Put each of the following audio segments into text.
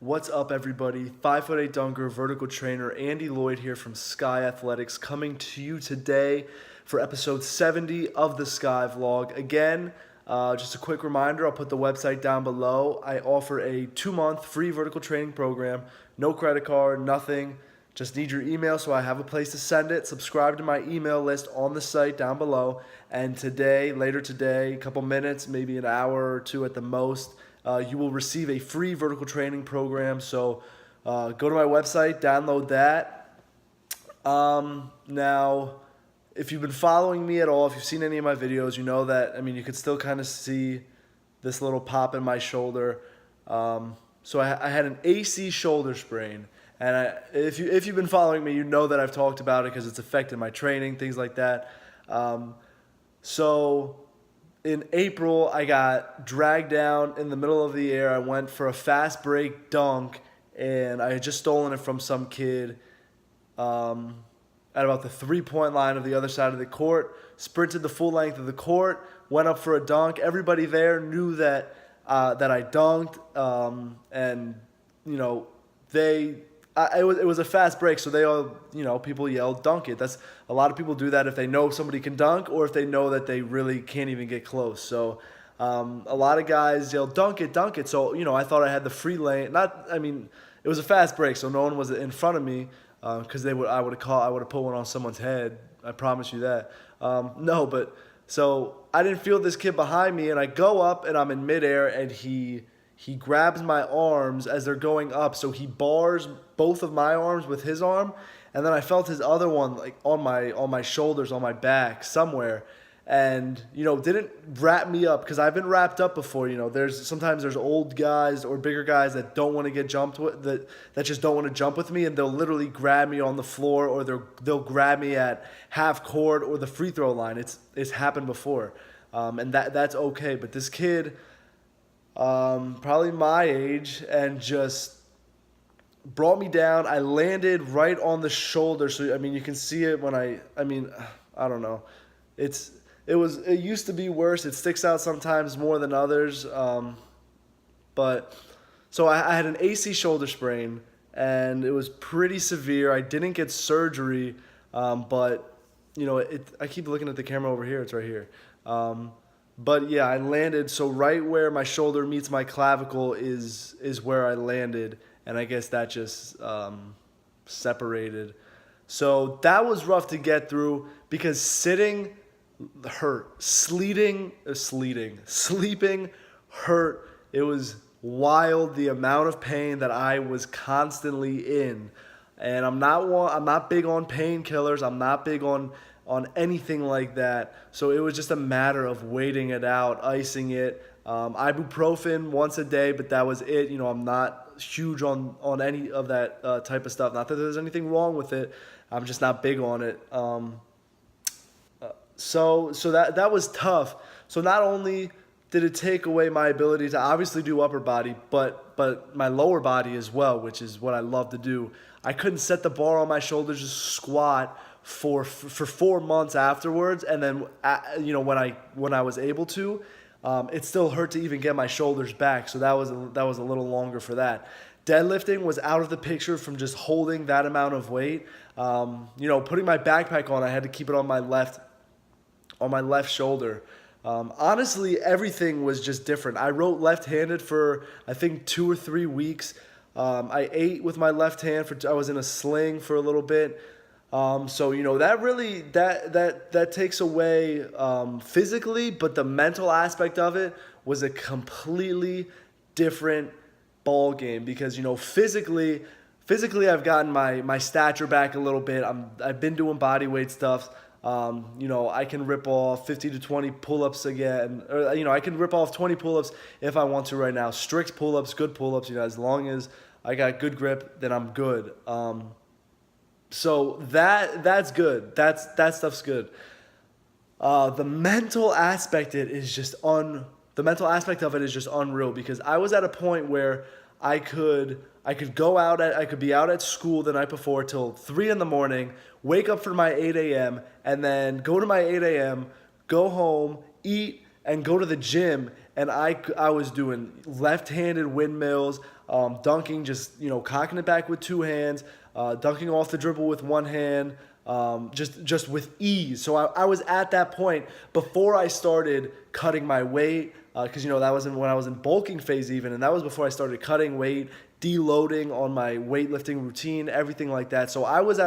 What's up, everybody? 5'8" dunker, vertical trainer Andy Lloyd here from Skigh Athletics, coming to you today for episode 70 of the Skigh vlog. Again, just a quick reminder, I'll put the website down below. I offer a 2-month free vertical training program, no credit card, nothing. Just need your email so I have a place to send it. Subscribe to my email list on the site down below. And today, later today, a couple minutes, maybe an hour or two at the most, you will receive a free vertical training program. So go to my website, download that. Now, if you've been following me at all, if you've seen any of my videos, you know that, you could still kind of see this little pop in my shoulder. So I had an AC shoulder sprain. And if you've been following me, you know that I've talked about it because it's affected my training, things like that. So in April, I got dragged down in the middle of the air. I went for a fast break dunk, and I had just stolen it from some kid at about the three-point line of the other side of the court. Sprinted the full length of the court, went up for a dunk. Everybody there knew that I dunked, and it was a fast break, so they all, people yelled, "Dunk it." That's a lot of people do that if they know somebody can dunk or if they know that they really can't even get close. So a lot of guys yelled, "Dunk it, dunk it." So I thought I had the free lane. It was a fast break, so no one was in front of me because I would have put one on someone's head. I promise you that. So I didn't feel this kid behind me, and I go up and I'm in midair, and he grabs my arms as they're going up, so he bars both of my arms with his arm, and then I felt his other one like on my shoulders, on my back somewhere, and didn't wrap me up because I've been wrapped up before. Sometimes there's old guys or bigger guys that don't want to get jumped with, that just don't want to jump with me, and they'll literally grab me on the floor, or they'll grab me at half court or the free throw line. It's happened before, and that's okay. But this kid, probably my age, and just brought me down. I landed right on the shoulder, so you can see it when I don't know. It used to be worse. It sticks out sometimes more than others. But so I had an AC shoulder sprain, and it was pretty severe. I didn't get surgery, but I keep looking at the camera over here. It's right here. But yeah, I landed, so right where my shoulder meets my clavicle is where I landed, and I guess that just separated. So that was rough to get through because sitting hurt, sleeping hurt. It was wild, the amount of pain that I was constantly in. And I'm not big on painkillers. I'm not big on anything like that. So it was just a matter of waiting it out, icing it. Ibuprofen once a day, but that was it. I'm not huge on any of that type of stuff. Not that there's anything wrong with it. I'm just not big on it. So that was tough. So not only did it take away my ability to obviously do upper body, but my lower body as well, which is what I love to do. I couldn't set the bar on my shoulders, just squat for 4 months afterwards, and then when I was able to, it still hurt to even get my shoulders back. So that was a little longer for that. Deadlifting was out of the picture from just holding that amount of weight. Putting my backpack on, I had to keep it on my left shoulder. Honestly, everything was just different. I wrote left-handed for I think 2 or 3 weeks. I ate with my left hand I was in a sling for a little bit. So that really that takes away physically, but the mental aspect of it was a completely different ball game because physically I've gotten my stature back a little bit. I've been doing body weight stuff. I can rip off 50 to 20 pull-ups again, or I can rip off 20 pull-ups if I want to right now. Strict pull-ups, good pull-ups. As long as I got good grip, then I'm good. So that's good. That stuff's good. The mental aspect of it is just unreal because I was at a point where I could be out at school the night before till 3 a.m, wake up for my 8 a.m, and then go to my 8 a.m, go home, eat, and go to the gym. And I was doing left-handed windmills. dunking, just, cocking it back with two hands, dunking off the dribble with one hand, just with ease. So I was at that point before I started cutting my weight, because that was when I was in bulking phase even, and that was before I started cutting weight, deloading on my weightlifting routine, everything like that. So I was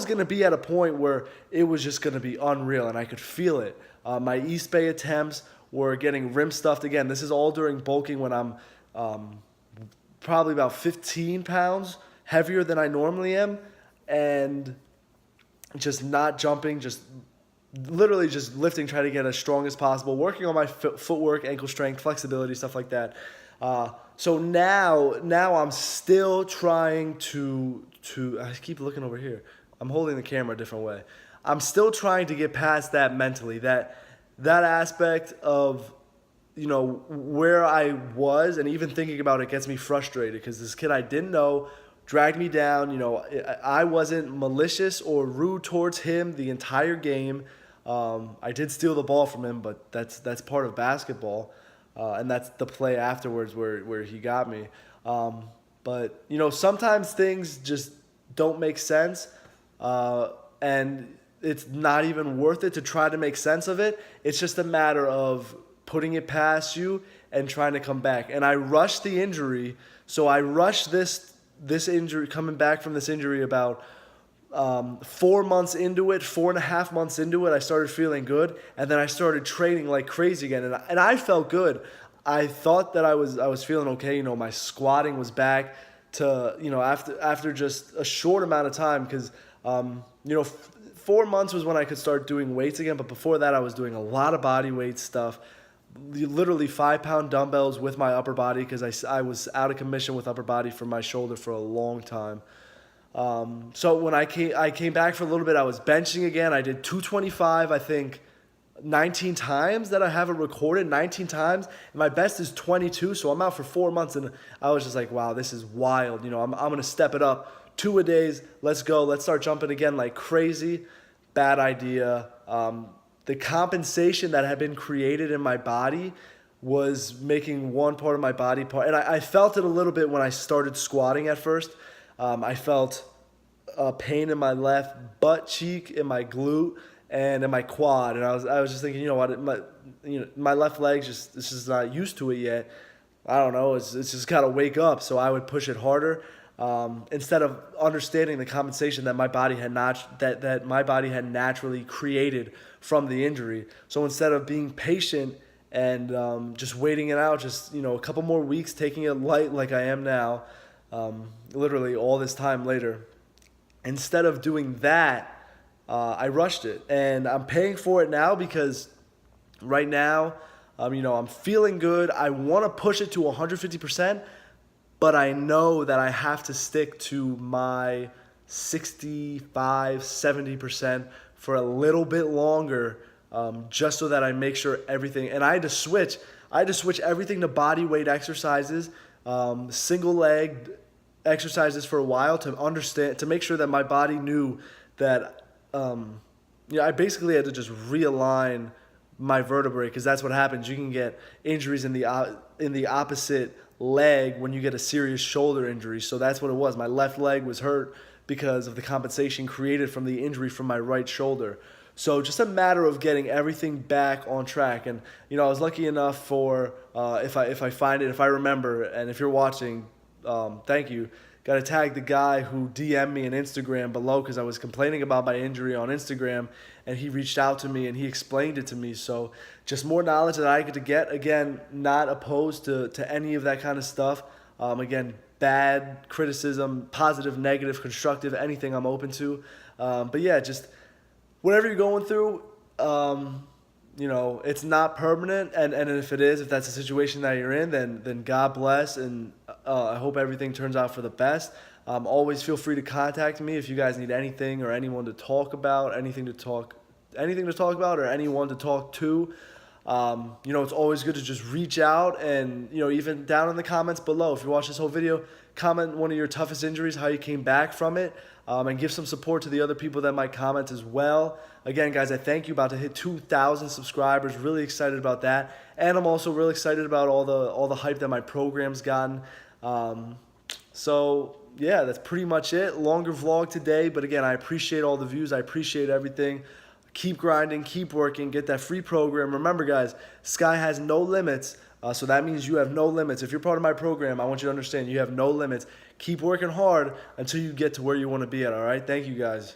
gonna be at a point where it was just gonna be unreal, and I could feel it. My East Bay attempts were getting rim stuffed again. This is all during bulking when I'm probably about 15 pounds heavier than I normally am, and just not jumping, just literally just lifting, trying to get as strong as possible, working on my footwork, ankle strength, flexibility, stuff like that. So now I'm still trying to I keep looking over here. I'm holding the camera a different way. I'm still trying to get past that mentally, that aspect of, where I was, and even thinking about it gets me frustrated because this kid I didn't know dragged me down. I wasn't malicious or rude towards him the entire game. I did steal the ball from him, but that's part of basketball. And that's the play afterwards where he got me. But, sometimes things just don't make sense. And it's not even worth it to try to make sense of it. It's just a matter of putting it past you and trying to come back. And I rushed the injury. So I rushed this injury, coming back from this injury about 4 months into it, 4.5 months into it, I started feeling good, and then I started training like crazy again, and I felt good. I thought that I was feeling okay. My squatting was back to after just a short amount of time, because 4 months was when I could start doing weights again, but before that I was doing a lot of body weight stuff, literally 5-pound dumbbells with my upper body, because I was out of commission with upper body for my shoulder for a long time. So when I came back for a little bit, I was benching again. I did 225, I think, 19 times that I have it recorded, 19 times. And my best is 22, so I'm out for 4 months. And I was just like, wow, this is wild. I'm going to step it up. 2 a days. Let's go. Let's start jumping again like crazy. Bad idea. The compensation that had been created in my body was making one part of my body part. And I felt it a little bit when I started squatting at first. I felt a pain in my left butt cheek, in my glute, and in my quad. And I was just thinking, my left leg's just not used to it yet. I don't know. It's just got to wake up. So I would push it harder, instead of understanding the compensation that my body had that my body had naturally created from the injury. So instead of being patient and just waiting it out, just a couple more weeks, taking it light like I am now. Literally all this time later, instead of doing that, I rushed it, and I'm paying for it now, because right now, I'm feeling good. I want to push it to 150%, but I know that I have to stick to my 65, 70% for a little bit longer, just so that I make sure everything, and I had to switch everything to body weight exercises, single leg exercises for a while, to make sure that my body knew that I basically had to just realign my vertebrae, because that's what happens. You can get injuries in the opposite leg when you get a serious shoulder injury. So that's what it was. My left leg was hurt because of the compensation created from the injury from my right shoulder. So just a matter of getting everything back on track. And I was lucky enough for if I find it, if I remember, and if you're watching, thank you. Got to tag the guy who DM'd me on Instagram below, because I was complaining about my injury on Instagram, and he reached out to me and he explained it to me. So just more knowledge that I get to get. Again, not opposed to any of that kind of stuff. Again, bad criticism, positive, negative, constructive, anything I'm open to. But yeah, just whatever you're going through, it's not permanent, and if it is, if that's the situation that you're in, then God bless, and I hope everything turns out for the best. Always feel free to contact me if you guys need anything or anyone to talk about, anything to talk about, or anyone to talk to. It's always good to just reach out, and even down in the comments below, if you watch this whole video, comment one of your toughest injuries, how you came back from it, and give some support to the other people that might comment as well. Again, guys, I thank you. About to hit 2,000 subscribers. Really excited about that, and I'm also really excited about all the hype that my program's gotten. So yeah, that's pretty much it. Longer vlog today, but again, I appreciate all the views. I appreciate everything. Keep grinding, keep working, get that free program. Remember, guys, Skigh has no limits, so that means you have no limits. If you're part of my program, I want you to understand you have no limits. Keep working hard until you get to where you want to be at, all right? Thank you, guys.